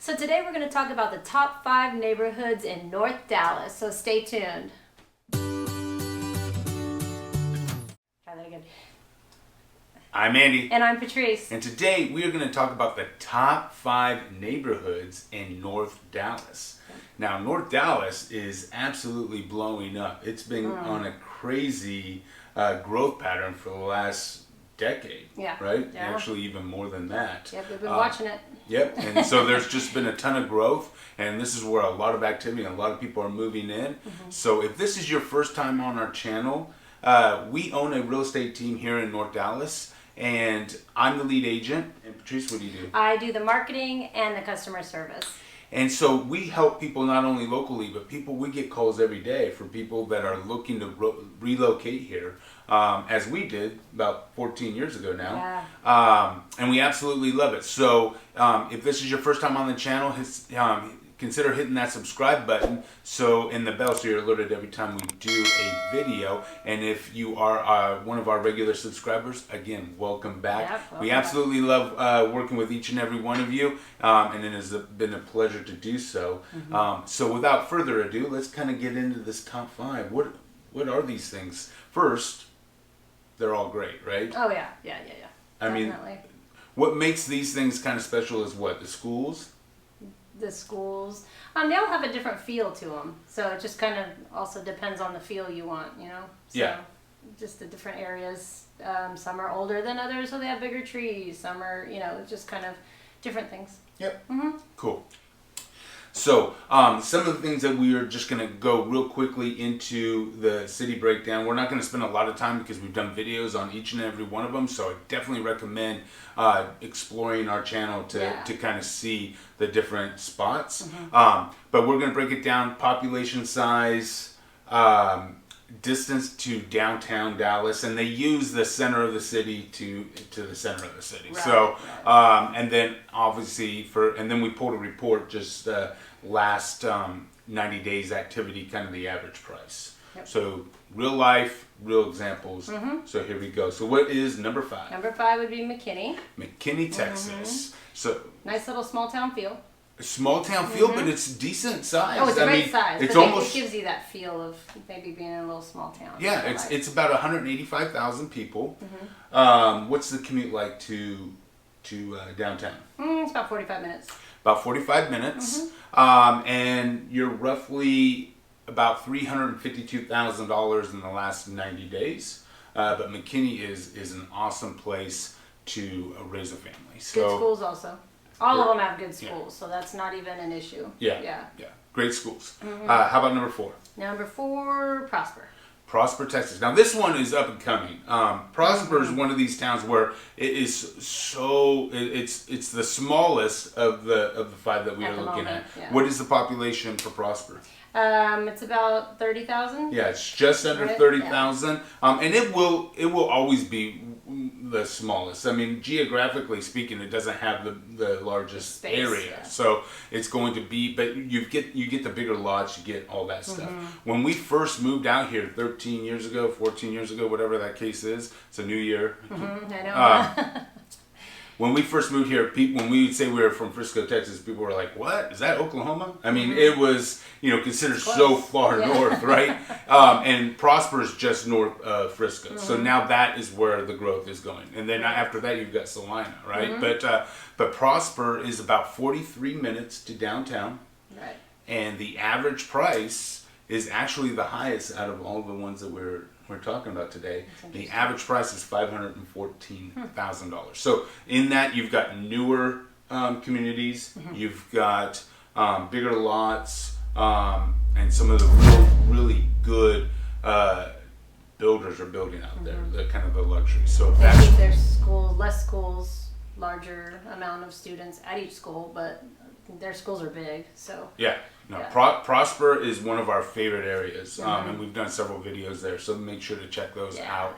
So today we're going to talk about the top 5 neighborhoods in North Dallas, so stay tuned. Try that again. I'm Andy. And I'm Patrice. And today we are going to talk about the top 5 neighborhoods in North Dallas. Now, North Dallas is absolutely blowing up. It's been on a crazy growth pattern for the last decade, right? Yeah. Actually, even more than that. Yep, we've been watching it. Yep, and so there's just been a ton of growth, and this is where a lot of activity and a lot of people are moving in. So if this is your first time on our channel, we own a real estate team here in North Dallas, and I'm the lead agent. And Patrice, what do you do? I do the marketing and the customer service. And so we help people not only locally, but we get calls every day for people that are looking to relocate here, as we did about 14 years ago now. Yeah. And we absolutely love it. So if this is your first time on the channel, consider hitting that subscribe button and the bell so you're alerted every time we do a video. And if you are one of our regular subscribers, again, welcome back. Yep, we absolutely love working with each and every one of you, and it has been a pleasure to do so. So without further ado, let's kind of get into this top 5. What are these things? First, they're all great, right? Oh yeah. I mean, what makes these things kind of special is what? The schools? The schools, they all have a different feel to them, so it just kind of also depends on the feel you want, you know. So yeah. Just the different areas. Some are older than others, so they have bigger trees. Some are, just kind of different things. Yep. Cool. So some of the things that we are just going to go real quickly into the city breakdown. We're not going to spend a lot of time because we've done videos on each and every one of them. So I definitely recommend exploring our channel to kind of see the different spots. But we're going to break it down: population size, distance to downtown Dallas, and they use the center of the city to the center of the city. Right, so, and then obviously and then we pulled a report just last 90 days activity, kind of the average price. Yep. So real life, real examples. So here we go. So what is number 5? Number 5 would be McKinney. McKinney, Texas. So nice little small town feel. Small town feel, but it's decent size. Oh, it's a great size. It's but it gives you that feel of maybe being in a little small town. Yeah, it's about 185,000 people. What's the commute like to downtown? It's about 45 minutes. About 45 minutes, and you're roughly about $352,000 in the last 90 days. But McKinney is an awesome place to raise a family. So good schools also. All of them have good schools, so that's not even an issue. Yeah. Great schools. How about number 4? Number 4, Prosper. Prosper, Texas. Now this one is up and coming. Prosper is one of these towns where it is it's the smallest of the 5 that we are looking at. Yeah. What is the population for Prosper? It's about 30,000. Yeah, it's just under 30,000. And it will always be the smallest. I mean, geographically speaking, it doesn't have the largest space, area. So it's going to be, but you get the bigger lots, you get all that stuff. When we first moved out here 13 years ago, 14 years ago, whatever that case is, it's a new year. I know. When we first moved here, when we would say we were from Frisco, Texas, people were like, "What? Is that Oklahoma?" I mean, it was considered so far north, right? And Prosper is just north of Frisco, so now that is where the growth is going. And then after that, you've got Salina, right? But Prosper is about 43 minutes to downtown, right? And the average price is actually the highest out of all the ones that we're talking about today. The average price is $514,000. So in that, you've got newer communities, you've got bigger lots, and some of the really good builders are building out there, the kind of the luxury. So there's schools, less schools, larger amount of students at each school, but their schools are big. So Prosper is one of our favorite areas, and we've done several videos there, so make sure to check those out.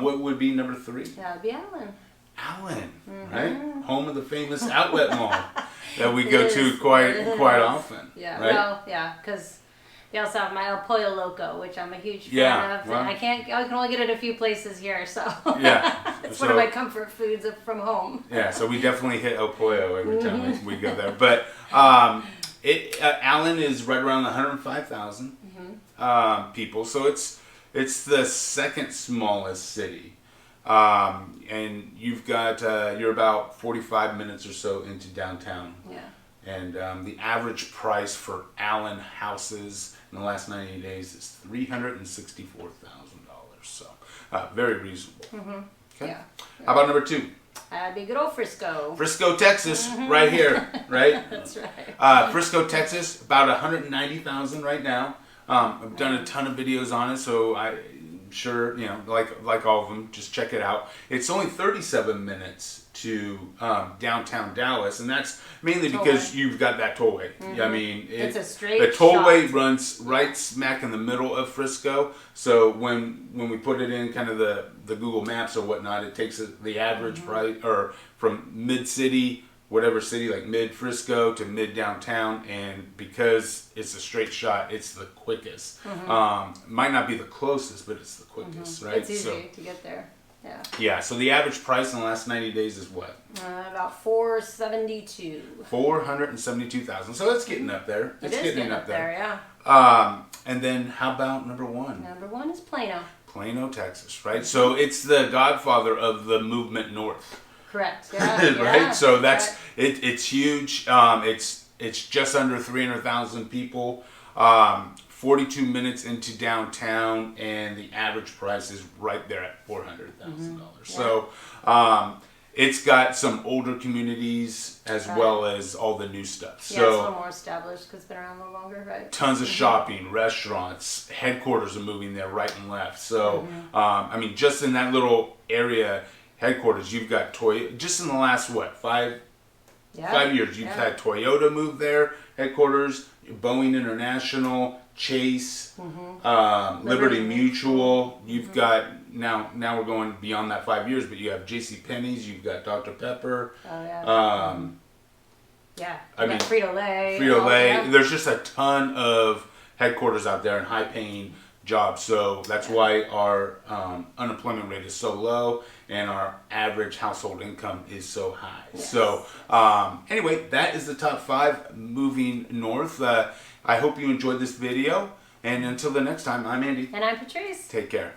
What would be number 3? That would be Allen. Allen, right? Home of the famous outlet mall that we go to quite often. Yeah, right? well, yeah, because They also have my El Pollo Loco, which I'm a huge fan Yeah, of. well. And I can only get it a few places here, so Yeah. it's So- one of my comfort foods from home. Yeah, so we definitely hit El Pollo every time we go there. But Allen is right around 105,000 people, so it's the second smallest city. And you've got you're about 45 minutes or so into downtown. Yeah. And the average price for Allen houses in the last 90 days is $364,000. So very reasonable. Okay. Yeah. How about number 2? That'd be good old Frisco. Frisco, Texas, right here, right? That's right. Frisco, Texas, about 190,000 right now. I've done a ton of videos on it, so I'm sure, like all of them, just check it out. It's only 37 minutes to downtown Dallas, and that's mainly because you've got that tollway. I mean, It's a straight the tollway shot. runs right smack in the middle of Frisco. So when we put it in kind of the Google Maps or whatnot, it takes the average price, or from mid city, whatever city, like mid Frisco to mid downtown, and because it's a straight shot, it's the quickest. Might not be the closest, but it's the quickest, right? It's easy to get there. Yeah. Yeah, so the average price in the last 90 days is what? About $472. 472,000. So it's getting up there. It is getting up there, yeah. And then how about number 1? Number 1 is Plano. Plano, Texas, right? So it's the godfather of the movement north. Correct. Yeah. Right? Yeah. So that's it's huge. It's just under 300,000 people. 42 minutes into downtown, and the average price is right there at $400,000. So it's got some older communities as well as all the new stuff. Yeah, it's a little more established because it's been around a little longer, right? Tons of shopping, restaurants, headquarters are moving there right and left. So, I mean, just in that little area, headquarters, you've got Toyota. Just in the last, 5 years, you've had Toyota move there, headquarters, Boeing International, Chase, Liberty Mutual. You've got, now we're going beyond that 5 years, but you have JCPenney's, you've got Dr. Pepper. Oh, yeah. I mean, Frito-Lay. Frito-Lay. There's just a ton of headquarters out there and high-paying jobs. So that's why our unemployment rate is so low and our average household income is so high. Yes. So anyway, that is the top 5 moving north. I hope you enjoyed this video. And until the next time, I'm Andy. And I'm Patrice. Take care.